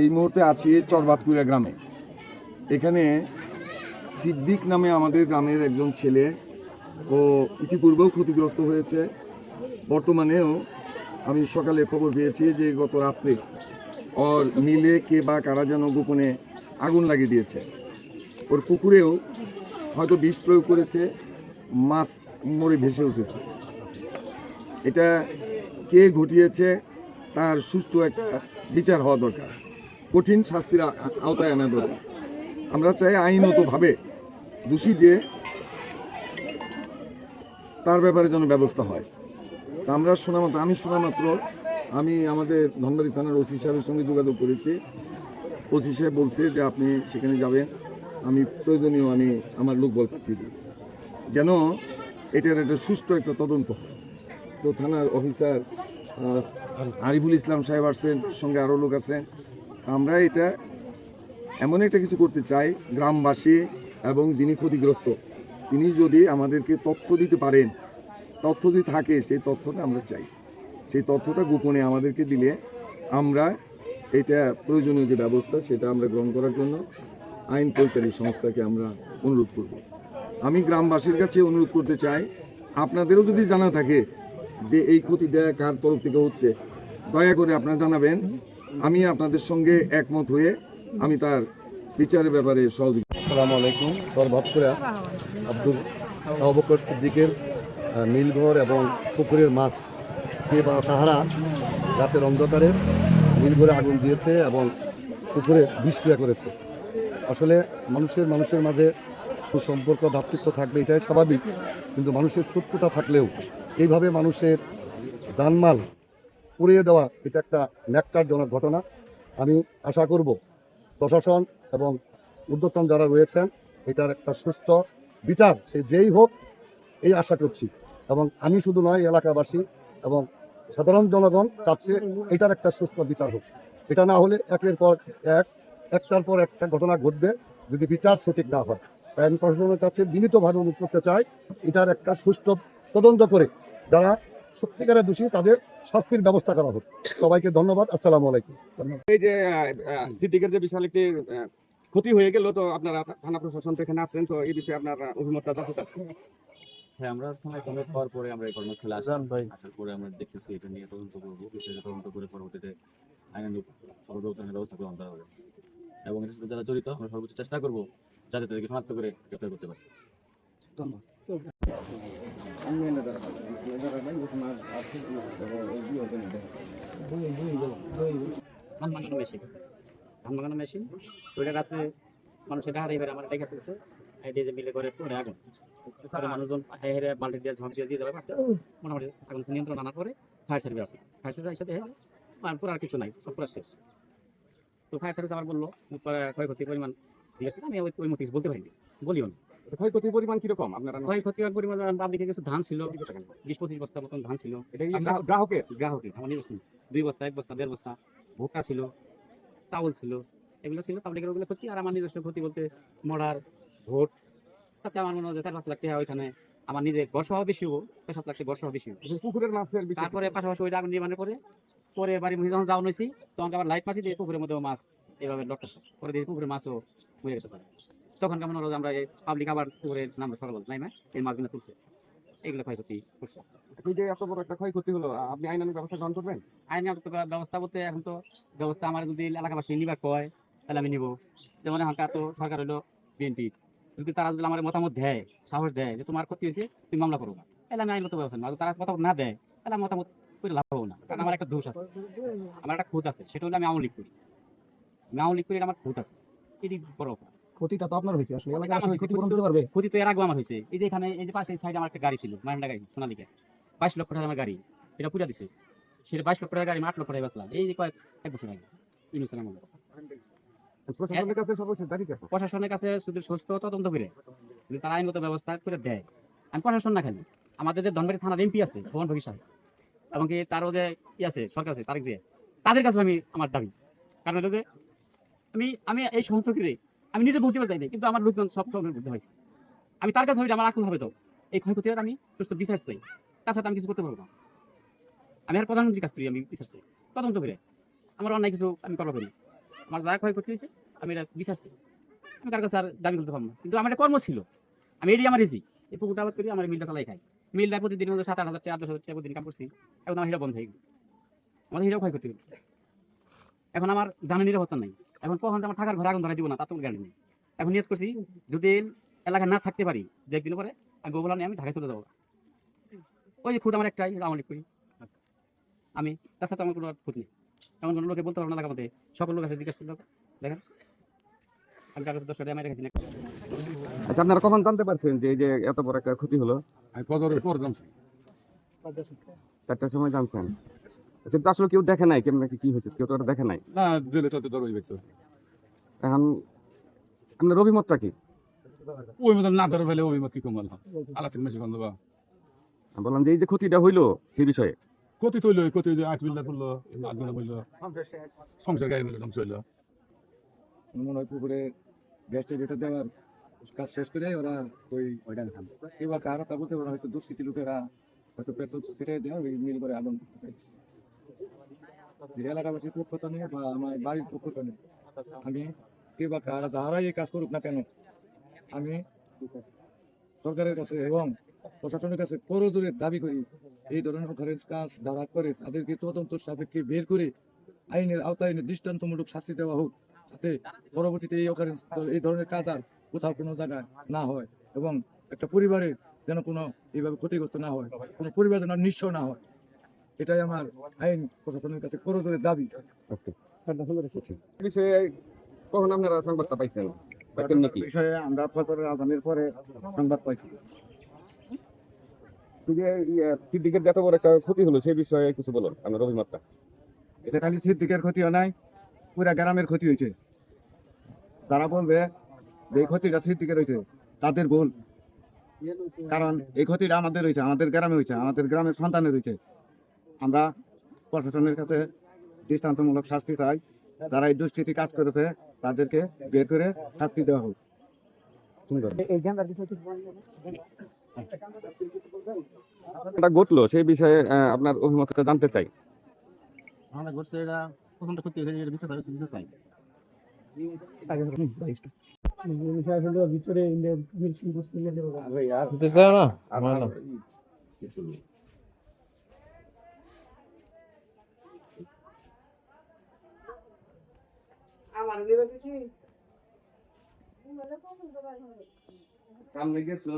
এই মুহূর্তে আছি চরবাতকুড়া গ্রামে। এখানে সিদ্দিক নামে আমাদের গ্রামের একজন ছেলে, ও ইতিপূর্বেও ক্ষতিগ্রস্ত হয়েছে। বর্তমানেও আমি সকালে খবর পেয়েছি যে গত রাত্রে ওর মিলে কে বা কারা যেন গোপনে আগুন লাগিয়ে দিয়েছে। ওর পুকুরেও হয়তো বিষ প্রয়োগ করেছে, মাছ মরে ভেসে উঠেছে। এটা কে ঘটিয়েছে তার সুষ্ঠু একটা বিচার হওয়া দরকার, কঠিন শাস্তির আওতায় আনা দরকার। আমরা চাই আইনতভাবে দোষী যে তার ব্যাপারে যেন ব্যবস্থা হয়। তা আমরা শোনা মাত্র আমি আমাদের ধনবাড়ি থানার ওসি সাহেবের সঙ্গে যোগাযোগ করেছি। ওসি সাহেব বলছে যে আপনি সেখানে যাবেন, আমি প্রয়োজনীয় আমার লোকবল পাঠিয়ে দিই যেন এটার একটা সুষ্ঠু একটা তদন্ত হয়। তো থানার অফিসার আরিফুল ইসলাম সাহেব আসছেন, তার সঙ্গে আরও লোক আছেন। আমরা এটা এমন একটা কিছু করতে চাই, গ্রামবাসী এবং যিনি ক্ষতিগ্রস্ত তিনি যদি আমাদেরকে তথ্য দিতে পারেন, তথ্য যদি থাকে সেই তথ্যটা আমরা চাই। সেই তথ্যটা গোপনে আমাদেরকে দিলে আমরা এটা প্রয়োজনীয় যে ব্যবস্থা সেটা আমরা গ্রহণ করার জন্য আইন প্রয়োগকারী সংস্থাকে আমরা অনুরোধ করব। আমি গ্রামবাসীর কাছে অনুরোধ করতে চাই, আপনাদেরও যদি জানা থাকে যে এই ক্ষতিটা কার তরফ থেকে হচ্ছে, দয়া করে আপনারা জানাবেন। আমি আপনাদের সঙ্গে একমত হয়ে আমি তার বিচারের ব্যাপারে সহযোগিতা। আসসালামু আলাইকুম। চরবাতকুড়া আব্দুল আবু বকর সিদ্দিকের নীলঘর এবং পুকুরের মাছ কে বা তাহারা রাতের অন্ধকারে নীলঘরে আগুন দিয়েছে এবং পুকুরে বিষক্রিয়া করেছে। আসলে মানুষের মাঝে সুসম্পর্ক ভ্রাতৃত্ব থাকবে, এটাই স্বাভাবিক, কিন্তু মানুষের শত্রুতা থাকলেও এইভাবে মানুষের জানমাল পুড়িয়ে দেওয়া এটা একটা ন্যাক্কারজনক ঘটনা। আমি আশা করব প্রশাসন এবং উদ্যোক্তা যারা রয়েছেন এটার একটা সুষ্ঠু বিচার সে যেই হোক এই আশা করছি। এবং আমি শুধু নয়, এলাকাবাসী এবং সাধারণ জনগণ চাচ্ছে এটার একটা সুষ্ঠু বিচার হোক। এটা না হলে একের পর একটার পর একটা ঘটনা ঘটবে যদি বিচার সঠিক না হয়। তাই আমি প্রশাসনের কাছে বিনীতভাবে অনুরোধ করতে চাই এটার একটা সুষ্ঠু তদন্ত করে যারা সত্যিকারের দোষী তাদের শাস্তির ব্যবস্থা করা হোক। সবাইকে ধন্যবাদ। আসসালামু আলাইকুম। এই যে সিদ্দিকের যে বিশাল একটি ক্ষতি হয়ে গেল, তো আপনারা থানা প্রশাসন তো এখানে আসছেন, তো এই বিষয়ে আপনার অভিমতটা জানতে চাচ্ছি। হ্যাঁ, আমরা থানায় খবর পাওয়ার পরে আমরা এই কর্মস্থলে আসলাম। আসার পরে আমরা দেখতেছি এটা নিয়ে তদন্ত করবো, বিষয়টা তদন্ত করে পরবর্তীতে আইনানুগ সর্বোচ্চ ব্যবস্থা গ্রহণ করা হবে এবং এর সাথে যারা জড়িত আমরা সর্বোচ্চ চেষ্টা করবো যাতে তাদেরকে শনাক্ত করে গ্রেপ্তার করতে পারি। ধান ভাঙানো মেশিন ওইটা রাত্রে মানুষের ডাহারে এবার আমার দেখা ফেলছে, যে মিলে করে পরে আগুন পরে মানুষজন হেরে বাল্টি দিয়ে ঝাঁপ দিয়ে যাবে পাশে মোটামুটি আগুন নিয়ন্ত্রণ আনার পরে ফায়ার সার্ভিস আসে। ফায়ার সার্ভিস সাথে পুরো আর কিছু নাই, সব পুরো শেষ। তো ফায়ার সার্ভিস আমার বললো ক্ষয়ক্ষতির পরিমাণ জিজ্ঞেস করে, আমি ওই মতো কিছু বলতে পারিনি, বলিও না। ক্ষয়ক্ষতির পরিমাণ কিরকম আপনারা? ক্ষয়ক্ষতির পরিমাণ পাবলিকে কিছু ধান ছিল 20-25 বস্তা মতন ধান ছিল। গ্রাহকের আমার নিজস্ব 2 বস্তা 1 বস্তা 1.5 বস্তা ভুট্টা ছিল, চাউল ছিল, এগুলো ছিল পাবলিকের ওগুলো ক্ষতি। আর আমার নিজস্ব ক্ষতি বলতে মরার ভোট, তাতে আমার মনে হয় 4-5 লাখ টাকা ওইখানে আমার নিজে বর্ষা বেশি হবো, 7 লাখ বর্ষা বেশি। পুকুরের মাছের তারপরে পাশাপাশি ওইটা আগুন নির্মাণের পরে বাড়ির মধ্যে যখন যাওয়া হয়েছি তখন আবার লাইট মাছি দিয়ে পুকুরের মধ্যে মাছ এইভাবে লটকাছে, পরে দিয়ে পুকুরের মাছও মরে গেছে। তখন কেমন হলো যে আমরা এই পাবলিক আবার পুকুরে নামবে সকাল নাই না এই মাছগুলো তুলছে, এগুলো ক্ষয়ক্ষতি করছে। এই যে এত বড় একটা ক্ষয়ক্ষতি হলো, আপনি আইনানুগ ব্যবস্থা গ্রহণ করবেন? আইনানুগ ব্যবস্থা বলতে এখন তো ব্যবস্থা আমার যদি এলাকাবাসী নিবার কয় তাহলে আমি নিব। যেমন এখনকার তো সরকার হলো বিএনপি, যদি তারা যদি আমার মতামত দেয়, সাহস দেয় যে তোমার ক্ষতি হয়েছে তুমি মামলা করো, তাহলে আমি আইনগত ব্যবস্থা নেব। তারা মতামত না দেয় তাহলে আমি মতামত করে লাভ হবো না, কারণ আমার একটা দোষ আছে, আমার একটা খুঁত আছে, সেটা হলো আমি আওয়ামী লীগ করি। আমার খুঁত আছে, এটি বড় অপরাধ। ক্ষতিটা তো আপনার হয়েছে, আসলে ক্ষতি তো এর আগে আমার হয়েছে। এই যে এখানে এই যে পাশে সাইডে আমার একটা গাড়ি ছিল, মাহেন্দ্রা গাড়ি সোনালিকা, 22 লক্ষ টাকার আমার গাড়ি, এটা পুরা দিছে। সেটা 22 লক্ষ টাকার গাড়ি 8 লক্ষ টাকা বেচলাম এই যে এক বছর আগে। প্রশাসনের কাছে শুধু সুস্থ তদন্ত করে যদি তারা আইনগত ব্যবস্থা করে দেয়, আমি প্রশাসন না খালি আমাদের যে ধনবাড়ি থানার এমপি আছে ভুবন ভগী সাহেব, এবং কি তারও যে আছে সরকার আছে তারেক জিয়া, তাদের কাছে আমি আমার দাবি, কারণ এটা যে আমি এই সংসদে আমি নিজে বলতে পারি কিন্তু আমার লোকজন সব বুঝতে হয়েছে, আমি তার কাছে আমার আকুল হবে তো এই ক্ষয়ক্ষতি আমি সুস্থ বিচার চাই, তাছাড়া আমি কিছু করতে পারবো না। আমি আর প্রধানমন্ত্রীর কাছ থেকে আমি বিচার চাই তদন্ত করে, আমার অন্যায় কিছু আমি করবো করি, আমার যা ক্ষয়ক্ষতি হয়েছে আমি এটা বিচারছি, আমি কার কাছে আর দাবি করতে পারবো না। কিন্তু আমার একটা কর্ম ছিল, আমি এটি আমার রিজিক, এই পুকুরটা আবাদ করি, আমার মিলটা চালাই খাই। মিলটা প্রতিদিন 7-8 হাজার টাকা 10,000 টাকা প্রতিদিন কাম করছি, এখন আমার হিরা বন্ধ হয়ে গেল, আমাদের হিরাও ক্ষয়ক্ষতি হলো। এখন আমার জামিন নিরাপত্তা নাই, এখন কখন যে আমার থাকার ঘরে আগুন ধরাই দিব না তার তো কোনো গ্যারান্টি নেই। এখন নিয়ত করছি যদি এলাকায় না থাকতে পারি, 1 দিন পরে আমি গোবলা নিয়ে আমি ঢাকায় চলে যাবো। ওই যে খুদ আমার একটাই, আমলিক করি আমি, তাছাড়া তো আমার কোনো খুঁত নেই। এমন কোনো লোকে বলতে পারবো না এলাকার মধ্যে, সকল লোক আছে জিজ্ঞেস করলে দেখেন আমি কাগজ 10 টাকা আমি রেখেছি না। আচ্ছা, আপনারা কখন জানতে পারছেন যে এই যে এত বড় একটা ক্ষতি হলো? আমি ফজরের পর জানছি। 4টার সময় জানছেন? আচ্ছা, তো আসলে কেউ দেখে নাই কেমন কি হয়েছে, কেউ তো ওটা দেখে নাই। না জেলে চলতে ধরো ওই ব্যক্তি এখন আপনার অভিমতটা কি? ওই মতো না ধরে ফেলে ওই মত কি কমাল আলাতিন মেশি গন্ধ বা আমি বললাম যে এই যে ক্ষতিটা হইলো সেই বিষয়ে কত তৈল কত আজ বিল্লা করলো আজমিলা বললো সংসার গাড়ি মিলে ধ্বংস হইলো। মনে হয় পুকুরে গ্যাসটা যেটা দেওয়ার কাজ শেষ করে ওরা ওইটা থামবে। এবার কারো তা বলতে পারে হয়তো দুষ্কৃতি লোকেরা হয়তো পেট্রোল ছিটাই দেওয়া ওই মিল করে আগুন লাগাইছে। এই এলাকাবাসীর পক্ষ নেই বা আমার বাড়ির পক্ষ নেই, আমি কে বা কারা যারাই এই কাজ করুক না কেন, আমি সরকারের কাছে এবং প্রশাসনের কাছে করজোরে দাবি করি এই ধরনের অকারেন্স কাজ যারা করে তাদেরকে তদন্ত সাপেক্ষে বের করে আইনের আওতায় এনে দৃষ্টান্তমূলক শাস্তি দেওয়া হোক, যাতে পরবর্তীতে এই ধরনের কাজ আর কোথাও কোনো জায়গায় না হয় এবং একটা পরিবারের যেন কোনো এইভাবে ক্ষতিগ্রস্ত না হয়, কোনো পরিবার যেন আর নিঃস্ব না হয়। এটাই আমার আইন প্রশাসনের কাছে করজোরে দাবি। এই বিষয়ে কখন আপনারা সংবাদটা পাইছেন? পাইছেন নাকি? বিষয়ে আমরা ফজরের আজানের পরে সংবাদ পাইছি। এই যে সিদ্দিকের যে এত বড় একটা ক্ষতি হলো সেই বিষয়ে কিছু বলুন আপনার অভিমতটা। এটা খালি সিদ্দিকের ক্ষতিও নাই, পুরা গ্রামের ক্ষতি হয়েছে। তারা বলবে যে এই ক্ষতিটা সিদ্দিকের হয়েছে, তাদের ভুল। কারণ এই ক্ষতিটা আমাদের হয়েছে, আমাদের গ্রামে হয়েছে, আমাদের গ্রামের সন্তানের হয়েছে। আমরা প্রশাসনের কাছে দৃষ্টান্তমূলক শাস্তি চাই, যারা এই দুষ্কৃতি কাজ করেছে তাদেরকে বের করে শাস্তি দেওয়া হোক। এটা ঘটলো সেই বিষয়ে আপনার অভিমতটা জানতে চাই। আমরা ঘটছে এটা প্রথমটা ক্ষতি হয়েছে, এটা বিচার চাই। সামনে গেছিল